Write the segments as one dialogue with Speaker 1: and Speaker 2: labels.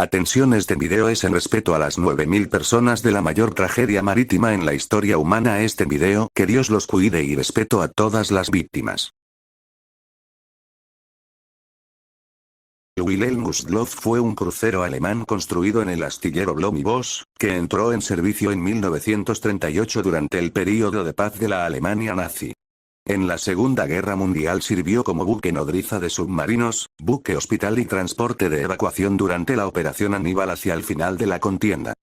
Speaker 1: Atención, este video es en respeto a las 9000 personas de la mayor tragedia marítima en la historia humana. Este video, que Dios los cuide y respeto a todas las víctimas. El Wilhelm Gustloff fue un crucero alemán construido en el astillero Blohm+Voss, que entró en servicio en 1938 durante el período de paz de la Alemania nazi. En la Segunda Guerra Mundial sirvió como buque nodriza de submarinos, buque hospital y transporte de evacuación durante la Operación Aníbal hacia el final de la contienda.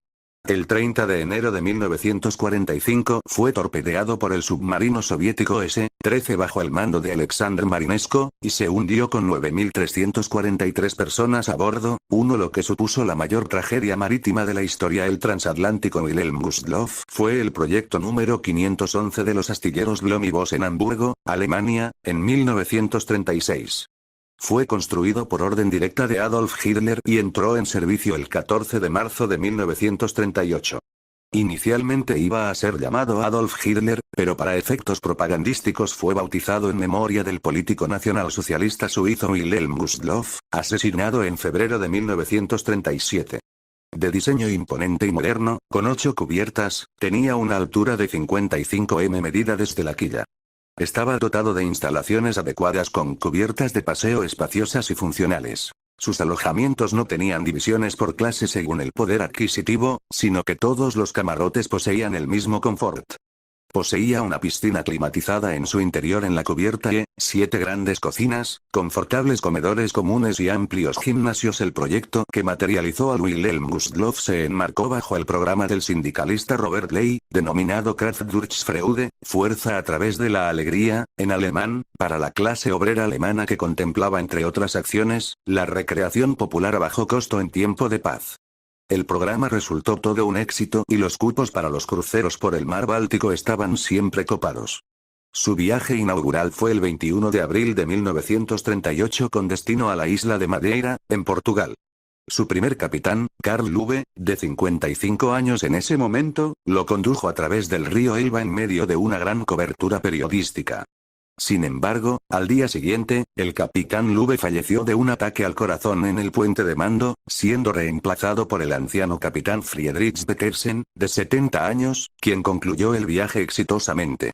Speaker 1: El 30 de enero de 1945 fue torpedeado por el submarino soviético S-13 bajo el mando de Alexander Marinesko, y se hundió con 9.343 personas a bordo, lo que supuso la mayor tragedia marítima de la historia. El transatlántico Wilhelm Gustloff fue el proyecto número 511 de los astilleros Blohm+Voss en Hamburgo, Alemania, en 1936. Fue construido por orden directa de Adolf Hitler y entró en servicio el 14 de marzo de 1938. Inicialmente iba a ser llamado Adolf Hitler, pero para efectos propagandísticos fue bautizado en memoria del político nacionalsocialista suizo Wilhelm Gustloff, asesinado en febrero de 1937. De diseño imponente y moderno, con 8 cubiertas, tenía una altura de 55 m medida desde la quilla. Estaba dotado de instalaciones adecuadas con cubiertas de paseo espaciosas y funcionales. Sus alojamientos no tenían divisiones por clase según el poder adquisitivo, sino que todos los camarotes poseían el mismo confort. Poseía una piscina climatizada en su interior en la cubierta y 7 grandes cocinas, confortables comedores comunes y amplios gimnasios. El proyecto que materializó al Wilhelm Gustloff se enmarcó bajo el programa del sindicalista Robert Ley, denominado Kraft durch Freude, fuerza a través de la alegría, en alemán, para la clase obrera alemana, que contemplaba entre otras acciones, la recreación popular a bajo costo en tiempo de paz. El programa resultó todo un éxito y los cupos para los cruceros por el mar Báltico estaban siempre copados. Su viaje inaugural fue el 21 de abril de 1938 con destino a la isla de Madeira, en Portugal. Su primer capitán, Karl Lube, de 55 años en ese momento, lo condujo a través del río Elba en medio de una gran cobertura periodística. Sin embargo, al día siguiente, el capitán Lube falleció de un ataque al corazón en el puente de mando, siendo reemplazado por el anciano capitán Friedrich Beckersen, de 70 años, quien concluyó el viaje exitosamente.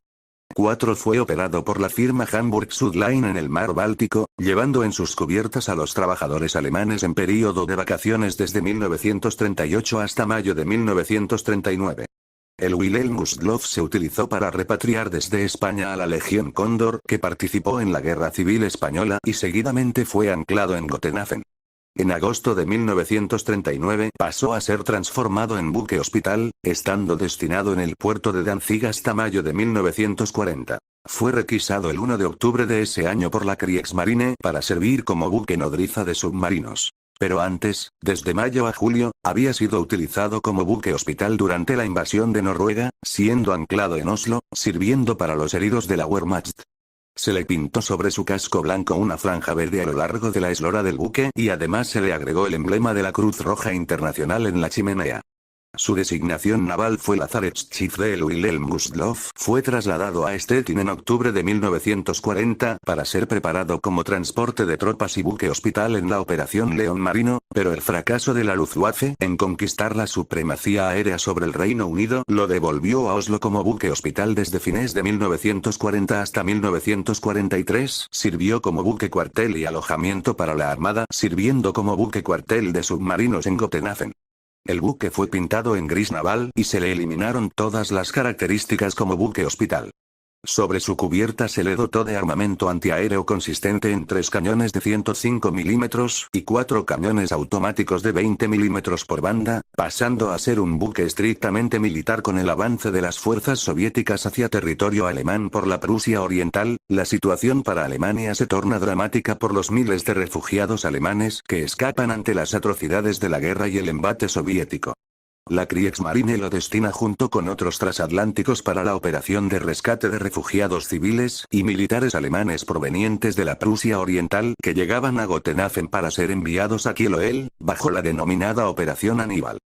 Speaker 1: 4 Fue operado por la firma Hamburg Süd Line en el mar Báltico, llevando en sus cubiertas a los trabajadores alemanes en período de vacaciones desde 1938 hasta mayo de 1939. El Wilhelm Gustloff se utilizó para repatriar desde España a la Legión Cóndor, que participó en la Guerra Civil Española, y seguidamente fue anclado en Gotenhafen. En agosto de 1939 pasó a ser transformado en buque hospital, estando destinado en el puerto de Danzig hasta mayo de 1940. Fue requisado el 1 de octubre de ese año por la Kriegsmarine para servir como buque nodriza de submarinos. Pero antes, desde mayo a julio, había sido utilizado como buque hospital durante la invasión de Noruega, siendo anclado en Oslo, sirviendo para los heridos de la Wehrmacht. Se le pintó sobre su casco blanco una franja verde a lo largo de la eslora del buque y además se le agregó el emblema de la Cruz Roja Internacional en la chimenea. Su designación naval fue Lazaretsschiff. El Wilhelm Gustloff fue trasladado a Stettin en octubre de 1940 para ser preparado como transporte de tropas y buque hospital en la Operación León Marino, pero el fracaso de la Luftwaffe en conquistar la supremacía aérea sobre el Reino Unido lo devolvió a Oslo como buque hospital. Desde fines de 1940 hasta 1943 sirvió como buque cuartel y alojamiento para la Armada, sirviendo como buque cuartel de submarinos en Gotenhafen. El buque fue pintado en gris naval y se le eliminaron todas las características como buque hospital. Sobre su cubierta se le dotó de armamento antiaéreo consistente en 3 cañones de 105 milímetros y 4 cañones automáticos de 20 milímetros por banda, pasando a ser un buque estrictamente militar. Con el avance de las fuerzas soviéticas hacia territorio alemán por la Prusia Oriental, la situación para Alemania se torna dramática por los miles de refugiados alemanes que escapan ante las atrocidades de la guerra y el embate soviético. La Kriegsmarine lo destina junto con otros transatlánticos para la operación de rescate de refugiados civiles y militares alemanes provenientes de la Prusia Oriental que llegaban a Gotenhafen para ser enviados a Kiel-Oel, bajo la denominada Operación Aníbal.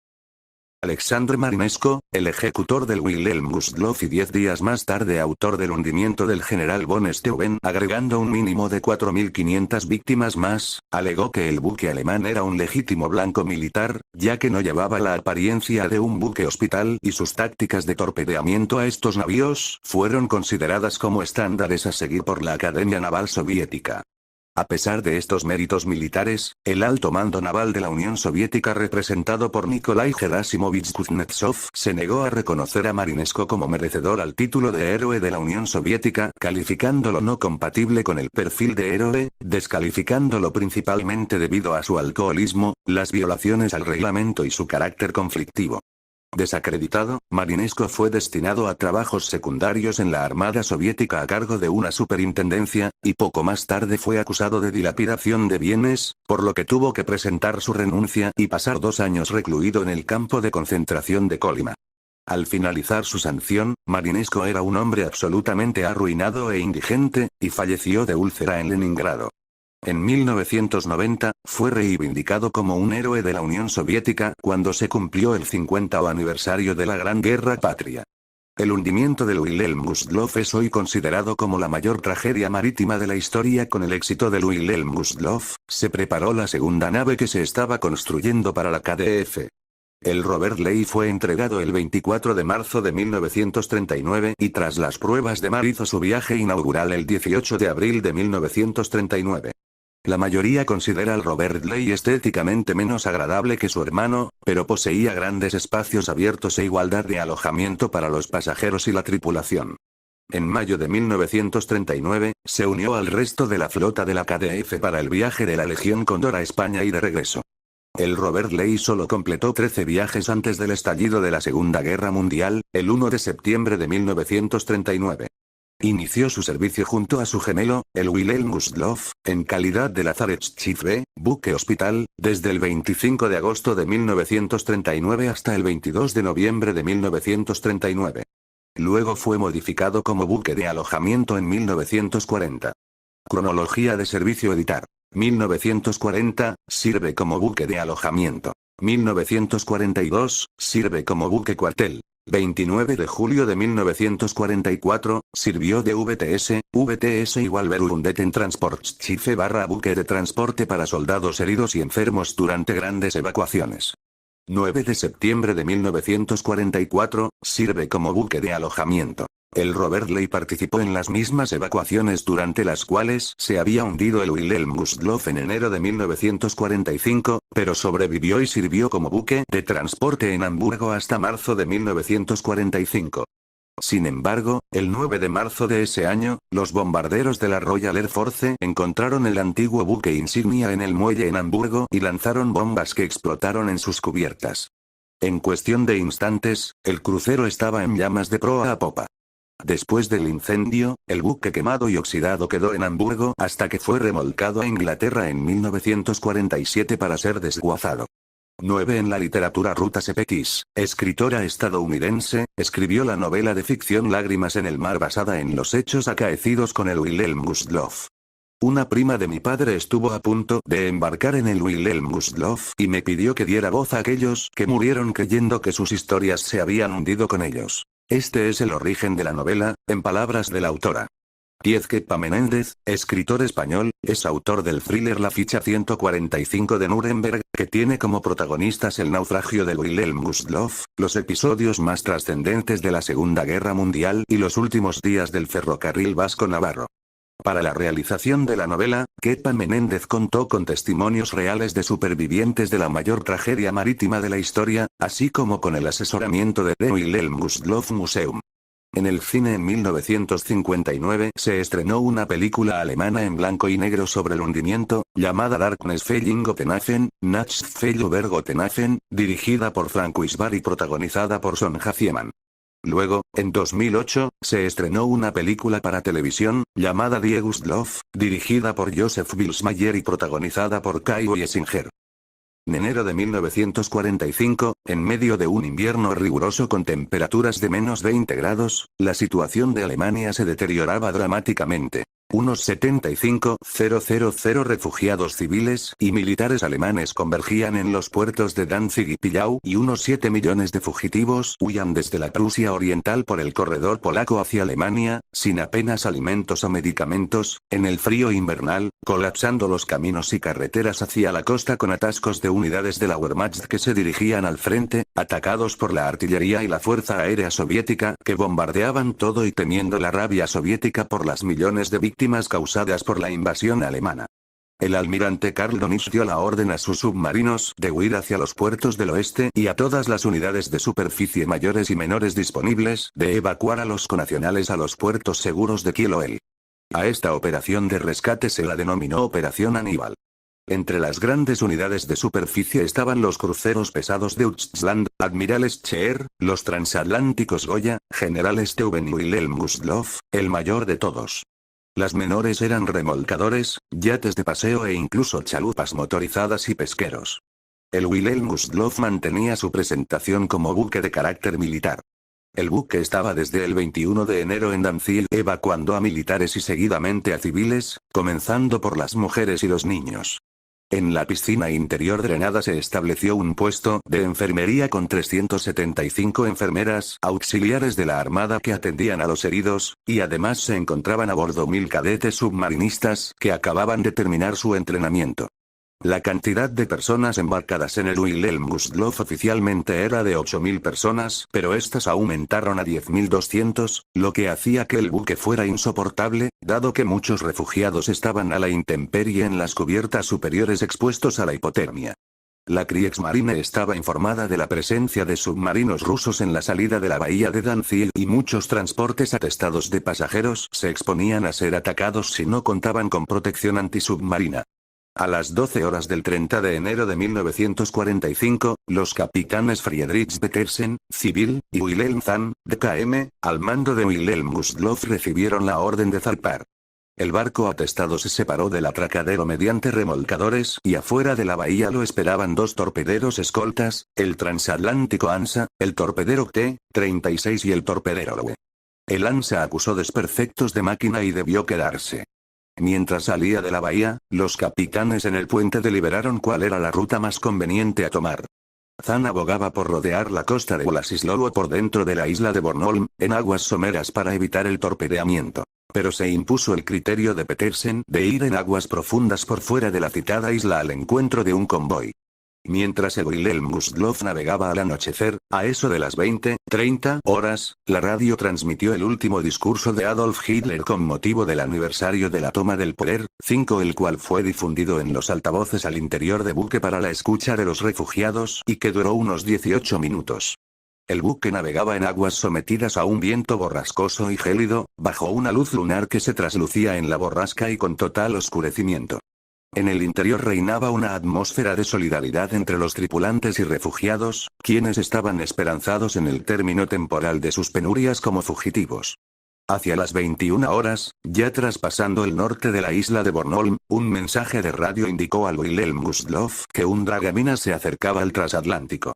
Speaker 1: Alexandre Marinesko, el ejecutor del Wilhelm Gustloff y 10 días más tarde autor del hundimiento del general von Steuben, agregando un mínimo de 4.500 víctimas más, alegó que el buque alemán era un legítimo blanco militar, ya que no llevaba la apariencia de un buque hospital y sus tácticas de torpedeamiento a estos navíos fueron consideradas como estándares a seguir por la Academia Naval Soviética. A pesar de estos méritos militares, el alto mando naval de la Unión Soviética representado por Nikolai Gerasimovich Kuznetsov se negó a reconocer a Marinesko como merecedor al título de héroe de la Unión Soviética, calificándolo no compatible con el perfil de héroe, descalificándolo principalmente debido a su alcoholismo, las violaciones al reglamento y su carácter conflictivo. Desacreditado, Marinesko fue destinado a trabajos secundarios en la Armada Soviética a cargo de una superintendencia, y poco más tarde fue acusado de dilapidación de bienes, por lo que tuvo que presentar su renuncia y pasar 2 años recluido en el campo de concentración de Kolyma. Al finalizar su sanción, Marinesko era un hombre absolutamente arruinado e indigente, y falleció de úlcera en Leningrado. En 1990, fue reivindicado como un héroe de la Unión Soviética cuando se cumplió el 50º aniversario de la Gran Guerra Patria. El hundimiento del Wilhelm Gustloff es hoy considerado como la mayor tragedia marítima de la historia. Con el éxito del Wilhelm Gustloff, se preparó la segunda nave que se estaba construyendo para la KDF. El Robert Ley fue entregado el 24 de marzo de 1939 y tras las pruebas de mar hizo su viaje inaugural el 18 de abril de 1939. La mayoría considera al Robert Ley estéticamente menos agradable que su hermano, pero poseía grandes espacios abiertos e igualdad de alojamiento para los pasajeros y la tripulación. En mayo de 1939, se unió al resto de la flota de la KDF para el viaje de la Legión Cóndor a España y de regreso. El Robert Ley solo completó 13 viajes antes del estallido de la Segunda Guerra Mundial, el 1 de septiembre de 1939. Inició su servicio junto a su gemelo, el Wilhelm Gustloff, en calidad de Lazarettschiff B, buque hospital, desde el 25 de agosto de 1939 hasta el 22 de noviembre de 1939. Luego fue modificado como buque de alojamiento en 1940. Cronología de servicio editar. 1940, sirve como buque de alojamiento. 1942, sirve como buque cuartel. 29 de julio de 1944, sirvió de VTS igual Verwundeten Transportschiff / buque de transporte para soldados heridos y enfermos durante grandes evacuaciones. 9 de septiembre de 1944, sirve como buque de alojamiento. El Robert Ley participó en las mismas evacuaciones durante las cuales se había hundido el Wilhelm Gustloff en enero de 1945, pero sobrevivió y sirvió como buque de transporte en Hamburgo hasta marzo de 1945. Sin embargo, el 9 de marzo de ese año, los bombarderos de la Royal Air Force encontraron el antiguo buque insignia en el muelle en Hamburgo y lanzaron bombas que explotaron en sus cubiertas. En cuestión de instantes, el crucero estaba en llamas de proa a popa. Después del incendio, el buque quemado y oxidado quedó en Hamburgo hasta que fue remolcado a Inglaterra en 1947 para ser desguazado. 9 En la literatura Ruta Sepetys, escritora estadounidense, escribió la novela de ficción Lágrimas en el mar basada en los hechos acaecidos con el Wilhelm Gustloff. Una prima de mi padre estuvo a punto de embarcar en el Wilhelm Gustloff y me pidió que diera voz a aquellos que murieron creyendo que sus historias se habían hundido con ellos. Este es el origen de la novela, en palabras de la autora. Diez Kepa Menéndez, escritor español, es autor del thriller La ficha 145 de Nuremberg, que tiene como protagonistas el naufragio del Wilhelm Gustloff, los episodios más trascendentes de la Segunda Guerra Mundial y los últimos días del ferrocarril vasco-navarro. Para la realización de la novela, Kepa Menéndez contó con testimonios reales de supervivientes de la mayor tragedia marítima de la historia, así como con el asesoramiento de The Wilhelm Gustloff Museum. En el cine en 1959 se estrenó una película alemana en blanco y negro sobre el hundimiento, llamada Darkness Falling Gotenhafen, Nachts Fell über Gotenhafen, dirigida por Frank Wisbar y protagonizada por Sonja Ziemann. Luego, en 2008, se estrenó una película para televisión, llamada Die Gustloff, dirigida por Joseph Bilsmayer y protagonizada por Kai Wiesinger. En enero de 1945, en medio de un invierno riguroso con temperaturas de -20 grados, la situación de Alemania se deterioraba dramáticamente. Unos 75.000 refugiados civiles y militares alemanes convergían en los puertos de Danzig y Pillau y unos 7 millones de fugitivos huían desde la Prusia Oriental por el corredor polaco hacia Alemania, sin apenas alimentos o medicamentos, en el frío invernal, colapsando los caminos y carreteras hacia la costa con atascos de unidades de la Wehrmacht que se dirigían al frente, atacados por la artillería y la fuerza aérea soviética que bombardeaban todo y temiendo la rabia soviética por las millones de víctimas causadas por la invasión alemana. El almirante Karl Dönitz dio la orden a sus submarinos de huir hacia los puertos del oeste y a todas las unidades de superficie mayores y menores disponibles de evacuar a los conacionales a los puertos seguros de Kiel o El. A esta operación de rescate se la denominó Operación Aníbal. Entre las grandes unidades de superficie estaban los cruceros pesados de Deutschland, admirales Scheer, los transatlánticos Goya, generales Steuben y Wilhelm Gustloff, el mayor de todos. Las menores eran remolcadores, yates de paseo e incluso chalupas motorizadas y pesqueros. El Wilhelm Gustloff mantenía su presentación como buque de carácter militar. El buque estaba desde el 21 de enero en Danzig evacuando a militares y seguidamente a civiles, comenzando por las mujeres y los niños. En la piscina interior drenada se estableció un puesto de enfermería con 375 enfermeras auxiliares de la Armada que atendían a los heridos, y además se encontraban a bordo 1000 cadetes submarinistas que acababan de terminar su entrenamiento. La cantidad de personas embarcadas en el Wilhelm Gustloff oficialmente era de 8000 personas, pero estas aumentaron a 10.200, lo que hacía que el buque fuera insoportable, dado que muchos refugiados estaban a la intemperie en las cubiertas superiores expuestos a la hipotermia. La Kriegsmarine estaba informada de la presencia de submarinos rusos en la salida de la bahía de Danzig y muchos transportes atestados de pasajeros se exponían a ser atacados si no contaban con protección antisubmarina. A las 12 horas del 30 de enero de 1945, los capitanes Friedrich Petersen, civil, y Wilhelm Zahn, DKM, al mando de Wilhelm Gustloff recibieron la orden de zarpar. El barco atestado se separó del atracadero mediante remolcadores y afuera de la bahía lo esperaban dos torpederos escoltas, el transatlántico Hansa, el torpedero T-36 y el torpedero Lowe. El Hansa acusó desperfectos de máquina y debió quedarse. Mientras salía de la bahía, los capitanes en el puente deliberaron cuál era la ruta más conveniente a tomar. Zahn abogaba por rodear la costa de Wolasislowo por dentro de la isla de Bornholm, en aguas someras para evitar el torpedeamiento. Pero se impuso el criterio de Petersen de ir en aguas profundas por fuera de la citada isla al encuentro de un convoy. Mientras el Wilhelm Gustloff navegaba al anochecer, a eso de las 20:30 horas, la radio transmitió el último discurso de Adolf Hitler con motivo del aniversario de la toma del poder, 5, el cual fue difundido en los altavoces al interior de buque para la escucha de los refugiados y que duró unos 18 minutos. El buque navegaba en aguas sometidas a un viento borrascoso y gélido, bajo una luz lunar que se traslucía en la borrasca y con total oscurecimiento. En el interior reinaba una atmósfera de solidaridad entre los tripulantes y refugiados, quienes estaban esperanzados en el término temporal de sus penurias como fugitivos. Hacia las 21 horas, ya traspasando el norte de la isla de Bornholm, un mensaje de radio indicó al Wilhelm Gustloff que un dragaminas se acercaba al transatlántico.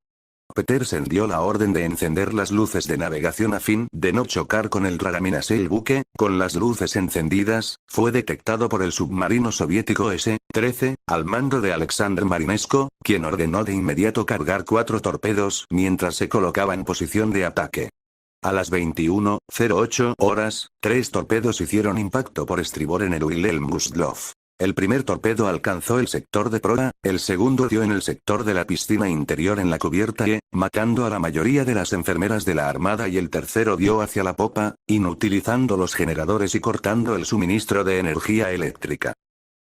Speaker 1: Petersen dio la orden de encender las luces de navegación a fin de no chocar con el dragaminas. El buque, con las luces encendidas, fue detectado por el submarino soviético S-13, al mando de Alexander Marinesko, quien ordenó de inmediato cargar 4 torpedos mientras se colocaba en posición de ataque. A las 21:08 horas, 3 torpedos hicieron impacto por estribor en el Wilhelm Gustloff. El primer torpedo alcanzó el sector de proa, el segundo dio en el sector de la piscina interior en la cubierta E, matando a la mayoría de las enfermeras de la Armada, y el tercero dio hacia la popa, inutilizando los generadores y cortando el suministro de energía eléctrica.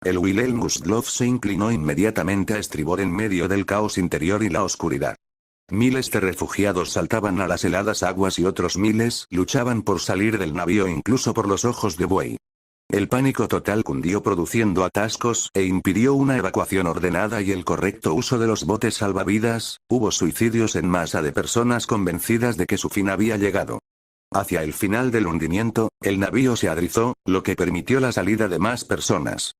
Speaker 1: El Wilhelm Gustloff se inclinó inmediatamente a estribor en medio del caos interior y la oscuridad. Miles de refugiados saltaban a las heladas aguas y otros miles luchaban por salir del navío incluso por los ojos de buey. El pánico total cundió produciendo atascos e impidió una evacuación ordenada y el correcto uso de los botes salvavidas. Hubo suicidios en masa de personas convencidas de que su fin había llegado. Hacia el final del hundimiento, el navío se adrizó, lo que permitió la salida de más personas.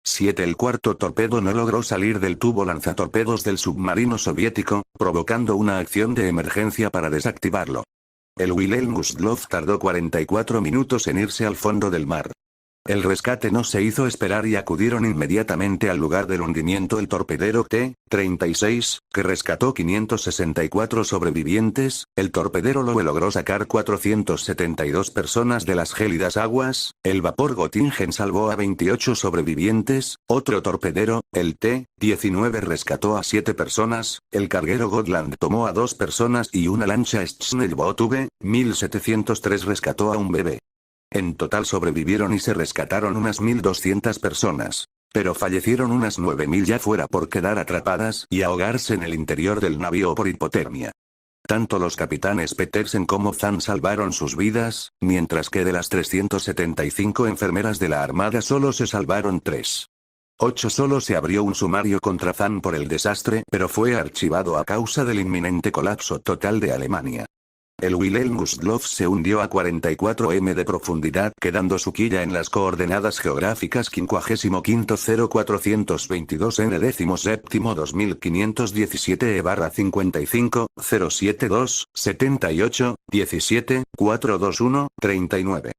Speaker 1: 7. El cuarto torpedo no logró salir del tubo lanzatorpedos del submarino soviético, provocando una acción de emergencia para desactivarlo. El Wilhelm Gustloff tardó 44 minutos en irse al fondo del mar. El rescate no se hizo esperar y acudieron inmediatamente al lugar del hundimiento el torpedero T-36, que rescató 564 sobrevivientes. El torpedero Lowe logró sacar 472 personas de las gélidas aguas. El vapor Göttingen salvó a 28 sobrevivientes. Otro torpedero, el T-19, rescató a 7 personas. El carguero Gotland tomó a 2 personas y una lancha Schnellboot V-1703 rescató a un bebé. En total sobrevivieron y se rescataron unas 1.200 personas. Pero fallecieron unas 9.000 ya fuera por quedar atrapadas y ahogarse en el interior del navío por hipotermia. Tanto los capitanes Petersen como Zahn salvaron sus vidas, mientras que de las 375 enfermeras de la Armada solo se salvaron 3. 8 Solo se abrió un sumario contra Zahn por el desastre, pero fue archivado a causa del inminente colapso total de Alemania. El Wilhelm Gustloff se hundió a 44 m de profundidad, quedando su quilla en las coordenadas geográficas 55.0422 n 17 2517 e/55 072 78 17 421 39.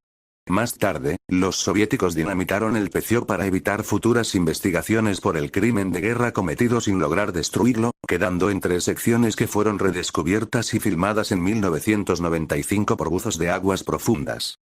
Speaker 1: Más tarde, los soviéticos dinamitaron el pecio para evitar futuras investigaciones por el crimen de guerra cometido sin lograr destruirlo, quedando en 3 secciones que fueron redescubiertas y filmadas en 1995 por buzos de aguas profundas.